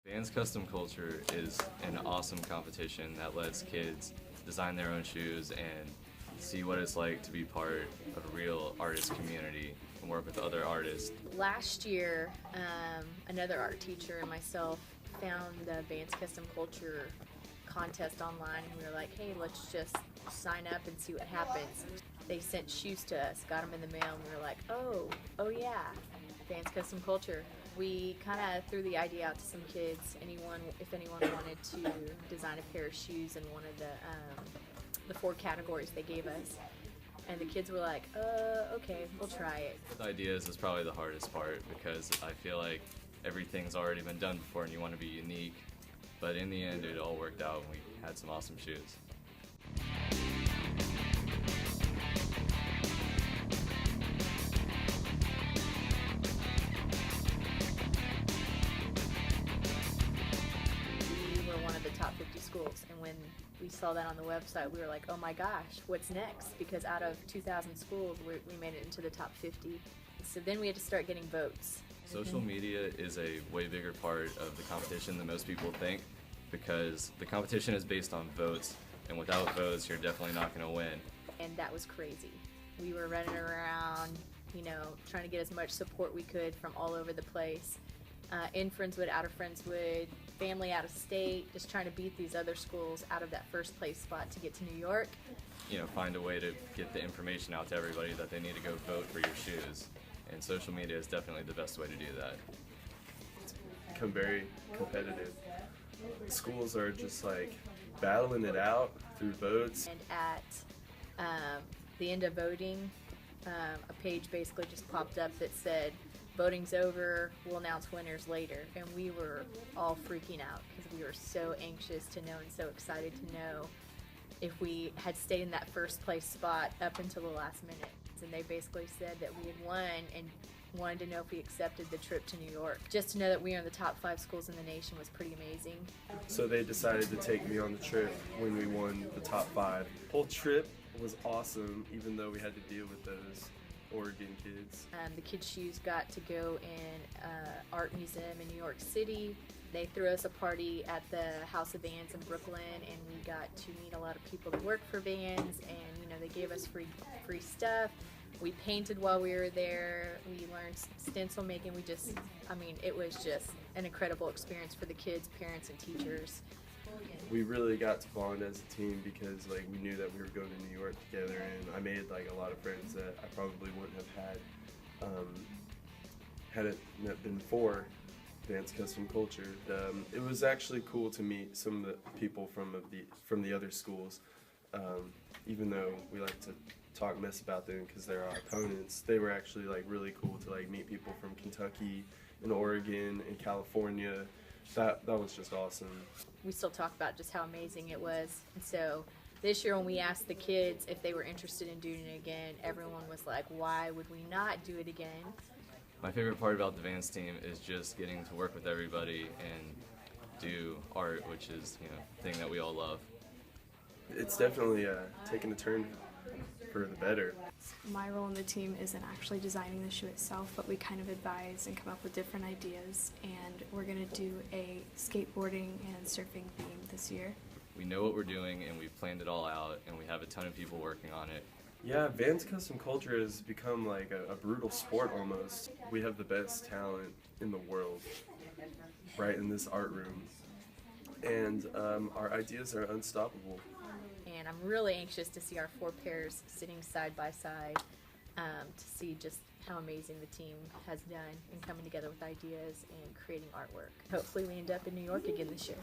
Vans Custom Culture is an awesome competition that lets kids design their own shoes and see what it's like to be part of a real artist community and work with other artists. Last year, another art teacher and myself found the Vans Custom Culture contest online, and we were like, hey, let's just sign up and see what happens. They sent shoes to us, got them in the mail, and we were like, oh yeah, Vans Custom Culture. We kind of threw the idea out to some kids, if anyone wanted to design a pair of shoes in one of the 4 categories they gave us. And the kids were like, okay, we'll try it. The ideas is probably the hardest part because I feel like everything's already been done before and you want to be unique. But in the end, it all worked out and we had some awesome shoes. The top 50 schools, and when we saw that on the website we were like, oh my gosh, what's next? Because out of 2,000 schools we made it into the top 50. So then we had to start getting votes. Social media is a way bigger part of the competition than most people think because the competition is based on votes, and without votes you're definitely not going to win. And that was crazy. We were running around, trying to get as much support we could from all over the place. In Friendswood, out of Friendswood, family out of state, just trying to beat these other schools out of that first place spot to get to New York. Find a way to get the information out to everybody that they need to go vote for your shoes. And social media is definitely the best way to do that. It's become very competitive. Schools are just like battling it out through votes. And at the end of voting, a page basically just popped up that said, voting's over, we'll announce winners later. And we were all freaking out because we were so anxious to know and so excited to know if we had stayed in that first place spot up until the last minute. And they basically said that we had won and wanted to know if we accepted the trip to New York. Just to know that we were in the top 5 schools in the nation was pretty amazing. So they decided to take me on the trip when we won the top 5. The whole trip was awesome, even though we had to deal with those Oregon kids. The kids' shoes got to go in art museum in New York City. They threw us a party at the House of Vans in Brooklyn, and we got to meet a lot of people that work for Vans, and they gave us free stuff. We painted while we were there. We learned stencil making. It was just an incredible experience for the kids, parents, and teachers. We really got to bond as a team because we knew that we were going to New York together, and I made a lot of friends that I probably wouldn't have had had it not been for Vans Custom Culture. It was actually cool to meet some of the people from the other schools, even though we like to talk mess about them because they're our opponents. They were actually really cool to meet people from Kentucky and Oregon and California. That was just awesome. We still talk about just how amazing it was. And so this year when we asked the kids if they were interested in doing it again, everyone was like, why would we not do it again? My favorite part about the Vans team is just getting to work with everybody and do art, which is the thing that we all love. It's definitely taken a turn for the better. My role in the team isn't actually designing the shoe itself, but we kind of advise and come up with different ideas, and we're going to do a skateboarding and surfing theme this year. We know what we're doing and we've planned it all out, and we have a ton of people working on it. Yeah, Vans Custom Culture has become a brutal sport almost. We have the best talent in the world right in this art room, and our ideas are unstoppable. And I'm really anxious to see our 4 pairs sitting side by side to see just how amazing the team has done in coming together with ideas and creating artwork. Hopefully we end up in New York again this year.